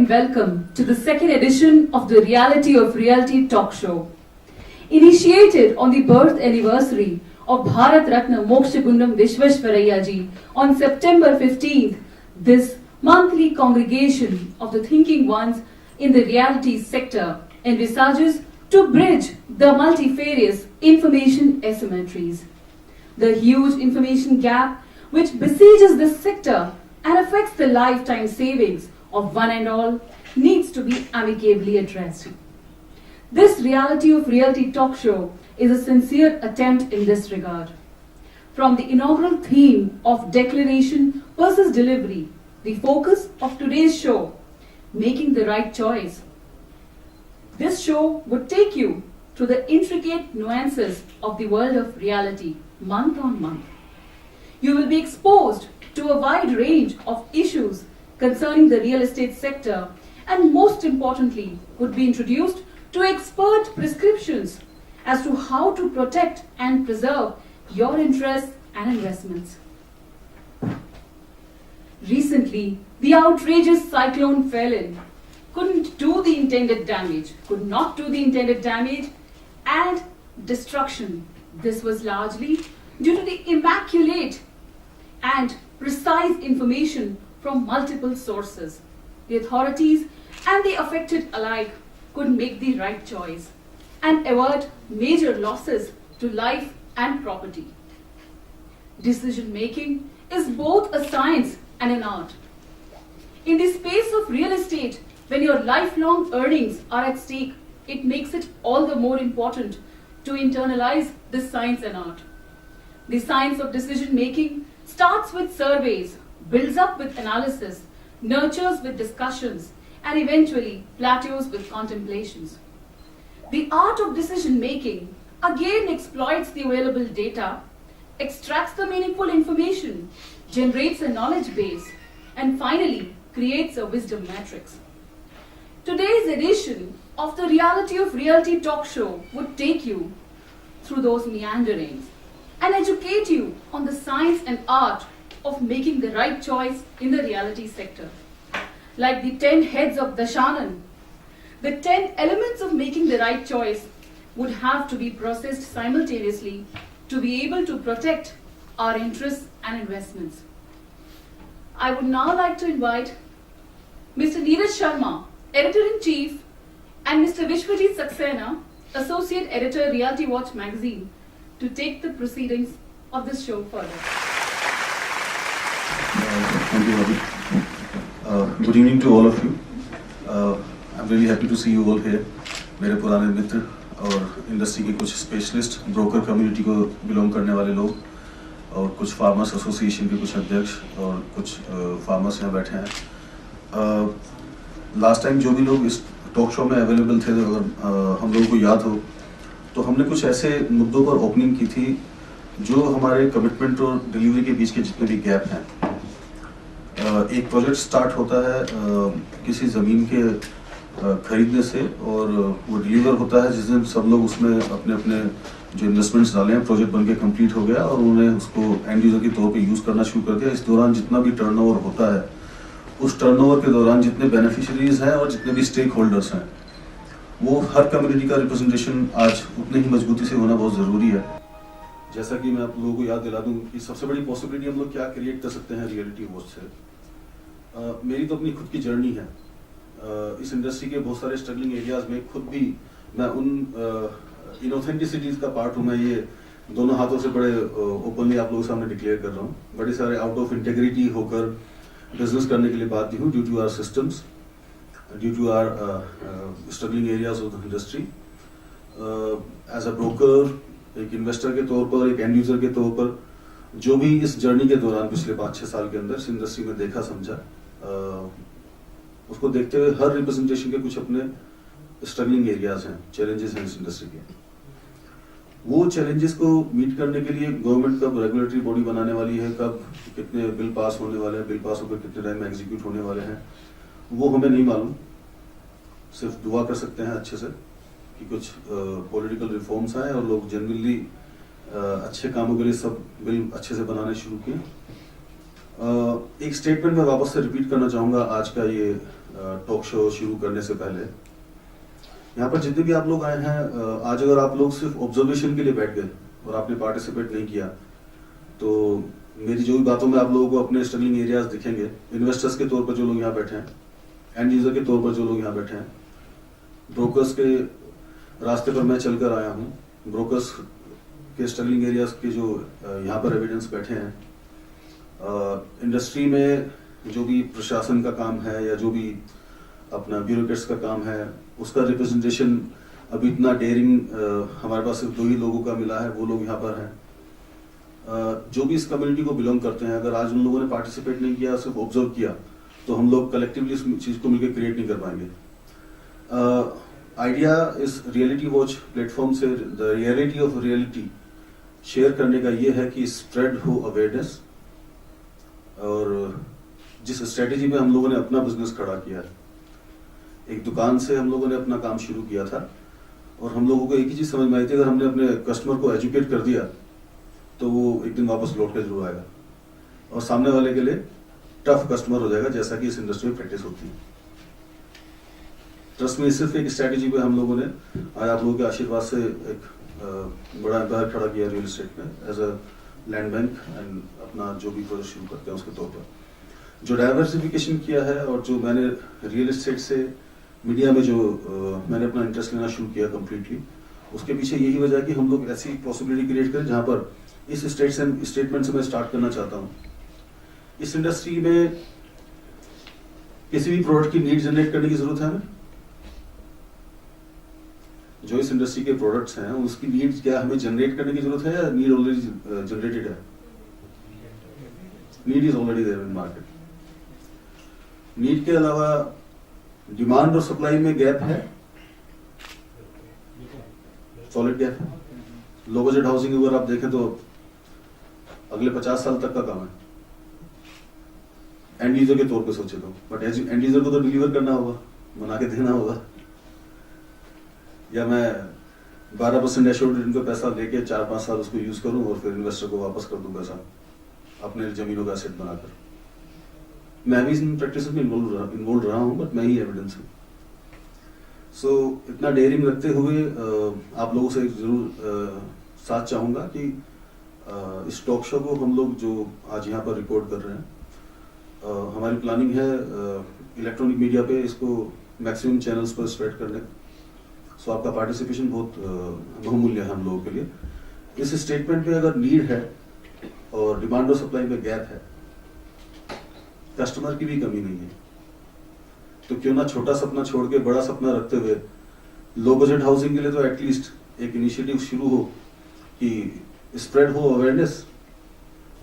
and welcome to the second edition of the Reality of Realty talk show. Initiated on the birth anniversary of Bharat Ratna Mokshagundam Vishveshwaraya Ji on September 15th, this monthly congregation of the thinking ones in the reality sector envisages to bridge the multifarious information asymmetries. The huge information gap which besieges this sector and affects the lifetime savings of one and all needs to be amicably addressed. This Reality of Realty talk show is a sincere attempt in this regard. From the inaugural theme of declaration versus delivery, the focus of today's show, making the right choice. This show would take you through the intricate nuances of the world of reality, month on month. You will be exposed to a wide range of issues concerning the real estate sector, and most importantly, would be introduced to expert prescriptions as to how to protect and preserve your interests and investments. Recently, the outrageous cyclone fell in, couldn't do the intended damage, could not do the intended damage and destruction. This was largely due to the immaculate and precise information from multiple sources. The authorities and the affected alike could make the right choice and avert major losses to life and property. Decision making is both a science and an art. In the space of real estate, when your lifelong earnings are at stake, it makes it all the more important to internalize this science and art. The science of decision making starts with surveys, builds up with analysis, nurtures with discussions, and eventually plateaus with contemplations. The art of decision making again exploits the available data, extracts the meaningful information, generates a knowledge base, and finally creates a wisdom matrix. Today's edition of the Reality of Realty talk show would take you through those meanderings and educate you on the science and art of making the right choice in the reality sector. Like the 10 heads of Dashanan, the 10 elements of making the right choice would have to be processed simultaneously to be able to protect our interests and investments. I would now like to invite Mr. Neeraj Sharma, Editor-in-Chief, and Mr. Vishwajit Saxena, Associate Editor, Realty Watch magazine, to take the proceedings of this show further. Thank you, Abhi. Good evening to all of you. I'm really happy to see you all here. मेरे पुराने मित्र और industry के कुछ specialist, broker community को belong करने वाले लोग और कुछ फार्मर्स एसोसिएशन के कुछ अध्यक्ष और कुछ फार्मर्स यहाँ बैठे हैं. लास्ट टाइम जो भी लोग इस टॉक शो में अवेलेबल थे, अगर हम लोगों को याद हो, तो हमने कुछ ऐसे मुद्दों पर ओपनिंग की थी जो हमारे कमिटमेंट और डिलीवरी के बीच के जितने भी गैप हैं. एक प्रोजेक्ट स्टार्ट होता है किसी ज़मीन के खरीदने से और वो डिलीवर होता है जिस दिन सब लोग उसमें अपने अपने जो इन्वेस्टमेंट्स डाले हैं, प्रोजेक्ट बनके कंप्लीट हो गया और उन्होंने उसको एंड यूज़र के तौर पे यूज़ करना शुरू कर दिया. इस दौरान जितना भी टर्नओवर होता है, उस टर्नओवर के दौरान जितने बेनिफिशरीज हैं और जितने भी स्टेक होल्डर्स हैं, वो हर कम्युनिटी का रिप्रेजेंटेशन आज उतनी ही मजबूती से होना बहुत ज़रूरी है. जैसा कि मैं आप लोगों को याद दिला दूं कि सबसे बड़ी पॉसिबिलिटी हम लोग क्या क्रिएट कर सकते हैं रियलिटी वॉच से. मेरी तो अपनी खुद की जर्नी है. इस इंडस्ट्री के बहुत सारे स्ट्रगलिंग एरियाज में खुद भी मैं उन इनऑथेंटिसिटीज का पार्ट हूँ. मैं ये दोनों हाथों से बड़े ओपनली आप लोगों के सामने डिक्लेयर कर रहा हूँ. बड़े सारे आउट ऑफ इंटेग्रिटी होकर बिजनेस करने के लिए बाध्य हूँ due to our systems, due to our struggling areas of the industry. As a broker, एक इन्वेस्टर के तौर पर, एक एंड यूजर के तौर पर, जो भी इस जर्नी के दौरान पिछले 5-6 साल के अंदर इस इंडस्ट्री में देखा समझा, उसको देखते हुए हर रिप्रेजेंटेशन के कुछ अपने स्ट्रगलिंग एरियाज हैं, चैलेंजेस हैं इस इंडस्ट्री के. वो चैलेंजेस को मीट करने के लिए गवर्नमेंट कब रेगुलेटरी बॉडी बनाने वाली है, कब कितने बिल पास होने वाले हैं, बिल पास होकर कितने टाइम में एग्जीक्यूट होने वाले हैं, वो हमें नहीं मालूम. सिर्फ दुआ कर सकते हैं अच्छे से कि कुछ पॉलिटिकल रिफॉर्म्स आए और लोग जनरली अच्छे कामों के लिए सब बिल अच्छे से बनाने शुरू किए. एक स्टेटमेंट मैं वापस से रिपीट करना चाहूँगा आज का ये टॉक शो शुरू करने से पहले। यहाँ पर जितने भी आप लोग आए हैं, आज अगर आप लोग सिर्फ ऑब्जर्वेशन के लिए बैठ गए और आपने पार्टिसिपेट नहीं किया, तो मेरी जो भी बातों में आप लोगों को अपने स्ट्रगलिंग एरियाज दिखेंगे। इन्वेस्टर्स के तौर पर जो लोग यहाँ बैठे हैं, एंड यूजर के तौर पर जो लोग यहाँ बैठे हैं, ब्रोकर्स के रास्ते पर मैं चलकर आया हूँ, ब्रोकर्स के स्ट्रगलिंग एरियाज के जो यहाँ पर एविडेंस बैठे हैं, इंडस्ट्री में जो भी प्रशासन का काम है या जो भी अपना ब्यूरोक्रेट्स का काम है, उसका रिप्रेजेंटेशन अभी इतना डेयरिंग हमारे पास सिर्फ 2 ही लोगों का मिला है, वो लोग यहाँ पर हैं। जो भी इस कम्युनिटी को बिलोंग करते हैं, अगर आज उन लोगों ने पार्टिसिपेट नहीं किया, सिर्फ ऑब्जर्व किया, तो हम लोग कलेक्टिवली इस चीज़ को मिलकर क्रिएट नहीं कर पाएंगे। आइडिया इस रियलिटी वॉच प्लेटफॉर्म से the reality of reality share करने का ये है कि स्प्रेड हो अवेयरनेस, और जिस स्ट्रेटेजी में हम लोगों ने अपना बिजनेस खड़ा किया है, एक दुकान से हम लोगों ने अपना काम शुरू किया था, और हम लोगों को एक ही चीज समझ में आई थी, अगर हमने अपने कस्टमर को एजुकेट कर दिया तो वो एक दिन वापस लौट के जरूर आएगा और सामने वाले के लिए टफ कस्टमर हो जाएगा, जैसा कि इस इंडस्ट्री में प्रैक्टिस होती है। ट्रस्ट में सिर्फ एक स्ट्रेटेजी पे हम लोगों ने आज आप लोगों के आशीर्वाद से एक बड़ा एम्पायर खड़ा किया रियल एस्टेट में as a land bank, and अपना जो भी प्रोजेक्ट शुरू करते हैं उसके तौर पर जो डाइवर्सिफिकेशन किया है, और जो मैंने रियल एस्टेट से मीडिया में जो मैंने अपना इंटरेस्ट लेना शुरू किया कम्प्लीटली, उसके पीछे यही वजह है कि हम लोग ऐसी पॉसिबिलिटी क्रिएट करें जहां पर इस स्टेटमेंट से मैं स्टार्ट करना चाहता हूं। इस इंडस्ट्री में किसी भी प्रोडक्ट की नीड जनरेट करने की जरूरत है हमें। जो इस इंडस्ट्री के प्रोडक्ट्स हैं उसकी नीड क्या हमें जनरेट करने की जरूरत है, या नीड ऑलरेडी जनरेटेड है? Need is already there in market. Need के अलावा डिमांड और सप्लाई में गैप है, सॉलिड गैप है। लो बजट हाउसिंग अगर आप देखें तो अगले 50 साल तक का काम है, एंड यूजर के तौर पे सोचे तो, बट एंड यूजर को तो डिलीवर करना होगा, बना के देना होगा। या मैं 12% एश्योर्ड रिटर्न पे पैसा लेके 4-5 साल उसको यूज करूं और फिर इन्वेस्टर को वापस कर दूं पैसा अपने जमीनों का सेट बनाकर। मैं भी इन प्रैक्टिस में इन्वॉल्व रहा हूं, बट मैं ही एविडेंस हूं। सो इतना डेयरिंग रखते हुए आप लोगों से जरूर साथ चाहूंगा कि इस टॉक शो को हम लोग जो आज यहाँ पर रिकॉर्ड कर रहे हैं, हमारी प्लानिंग है इलेक्ट्रॉनिक मीडिया पे इसको मैक्सिमम चैनल्स पर स्प्रेड करने। सो आपका पार्टिसिपेशन बहुत बहुमूल्य है हम लोगों के लिए। इस स्टेटमेंट पे अगर नीड है और डिमांड और सप्लाई में गैप है, कस्टमर की भी कमी नहीं है, तो क्यों ना छोटा सपना छोड़ के बड़ा सपना रखते हुए लो बजट हाउसिंग के लिए तो एटलीस्ट एक इनिशिएटिव शुरू हो कि स्प्रेड हो अवेयरनेस,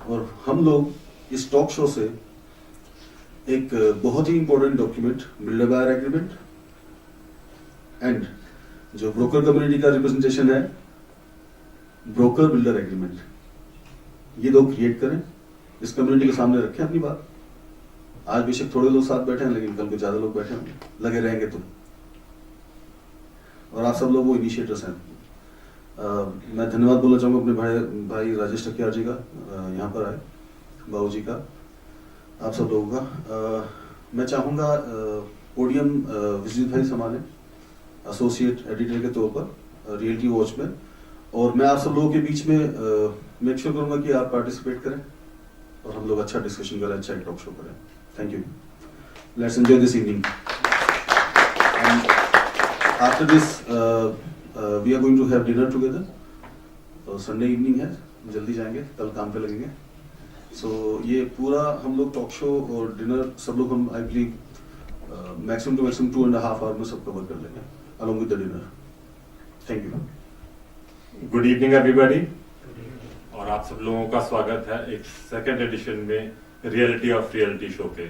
और हम लोग इस टॉक शो से एक बहुत ही important document builder buyer agreement and जो ब्रोकर कम्युनिटी का रिप्रेजेंटेशन है ब्रोकर बिल्डर एग्रीमेंट, ये दो क्रिएट करें, इस कम्युनिटी के सामने रखें अपनी बात। आज बेशक थोड़े लोग साथ बैठे हैं, लेकिन कल को ज्यादा लोग बैठे होंगे, लगे रहेंगे तो, और आप सब लोग वो इनिशिएटर्स हैं। मैं धन्यवाद बोलना चाहूंगा अपने भाई राजेश टकियार जी का, यहाँ पर आए, बाबू जी का, आप सब लोगों का। मैं चाहूंगा पोडियम विजय भाई संभालें एसोसिएट एडिटर के तौर पर रियलिटी वॉच में, और मैं आप सब लोगों के बीच में मेक श्योर करूंगा कि आप पार्टिसिपेट करें और हम लोग अच्छा डिस्कशन करें, अच्छा एक टॉक शो करें। Thank you. Let's enjoy this evening. After this we are going to have dinner together. Sunday evening है, जल्दी जाएंगे, कल काम पे लगेंगे। सो ये पूरा हम लोग टॉक शो और डिनर सब लोग हम I believe maximum to maximum 2.5 hour में सब कवर कर लेंगे along with the dinner. Thank you. Good evening everybody, और आप सब लोगों का स्वागत है एक सेकेंड एडिशन में रियलिटी ऑफ रियलिटी शो पे।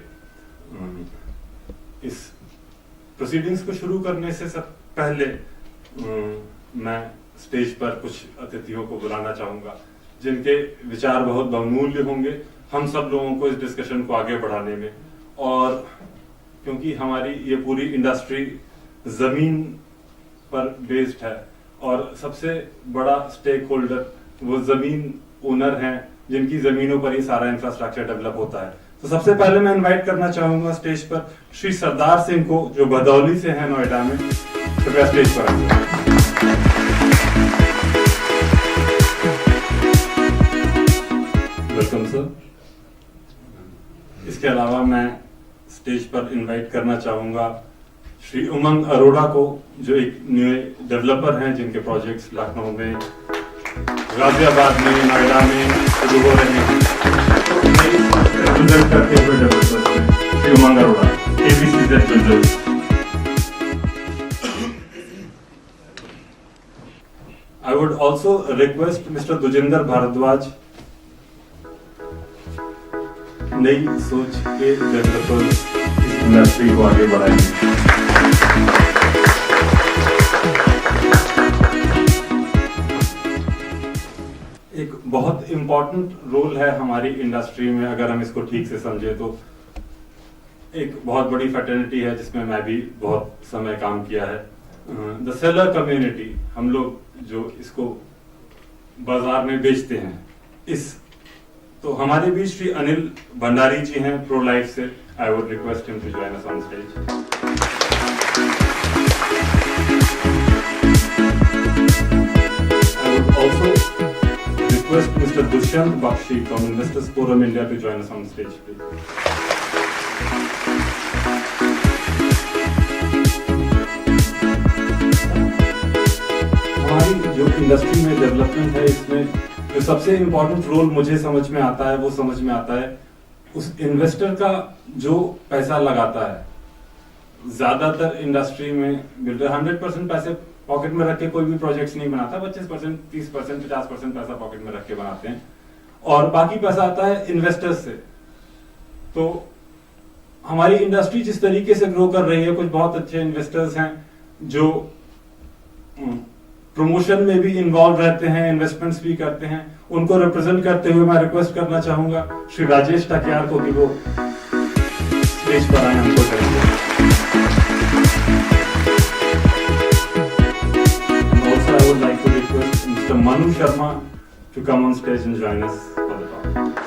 इस प्रोसीडिंग्स को शुरू करने से सब पहले मैं स्टेज पर कुछ अतिथियों को बुलाना चाहूंगा जिनके विचार बहुत बहुमूल्य होंगे हम सब लोगों को इस डिस्कशन को आगे बढ़ाने में। और क्योंकि हमारी ये पूरी इंडस्ट्री जमीन पर बेस्ड है और सबसे बड़ा स्टेक होल्डर वो जमीन ओनर हैं जिनकी जमीनों पर ये सारा इंफ्रास्ट्रक्चर डेवलप होता है। तो सबसे पहले मैं इनवाइट करना चाहूंगा स्टेज पर श्री सरदार सिंह को, जो भदौली से हैं नोएडा में। कृपया स्टेज पर आइए। Welcome sir. इसके अलावा मैं स्टेज पर इनवाइट करना चाहूंगा श्री उमंग अरोड़ा को, जो एक न्यू डेवलपर हैं जिनके प्रोजेक्ट्स लखनऊ में, गाजियाबाद में, नोएडा में शुरू हो रहे हैं। रिप्रेजेंट करते हुए डेवलपर्स हैं Shri Umang Arora, ABCZ builders. I would also request Mr. Dujinder Bhardwaj, नई सोच के डेवलपर, इस इंडस्ट्री को आगे बढ़ाएंगे। एक बहुत इंपॉर्टेंट रोल है हमारी इंडस्ट्री में, अगर हम इसको ठीक से समझे तो। एक बहुत बड़ी फैटर्निटी है जिसमें मैं भी बहुत समय काम किया है, द सेलर कम्युनिटी। हम लोग जो इसको बाजार में बेचते हैं, इस तो हमारे बीच श्री अनिल भंडारी जी हैं प्रो लाइफ से। I would request him to join us on stage. I would also request Mr. Dushyant Bakshi from Investors Forum India to join us on stage, please. हमारी जो इंडस्ट्री में डेवलपमेंट है, इसमें जो सबसे इम्पोर्टेंट रोल मुझे समझ में आता है, वो समझ में आता है उस इन्वेस्टर का जो पैसा लगाता है। ज्यादातर इंडस्ट्री में बिल्डर 100% पैसे पॉकेट में रख के कोई भी प्रोजेक्ट्स नहीं बनाता। 25%, 30%, 50% पैसा पॉकेट में रख के बनाते हैं, और बाकी पैसा आता है इन्वेस्टर्स से। तो हमारी इंडस्ट्री जिस तरीके से ग्रो कर रही है, कुछ बहुत अच्छे इन्वेस्टर्स हैं जो प्रमोशन में भी इन्वॉल्व रहते हैं, इन्वेस्टमेंट्स भी करते हैं। उनको रिप्रेजेंट करते हुए मैं रिक्वेस्ट करना चाहूंगा श्री राजेश टकियार को कि वो स्टेज पर आए, हमको करेंगे। I would like to request Mr. Manu Sharma to come on stage and join us for the talk.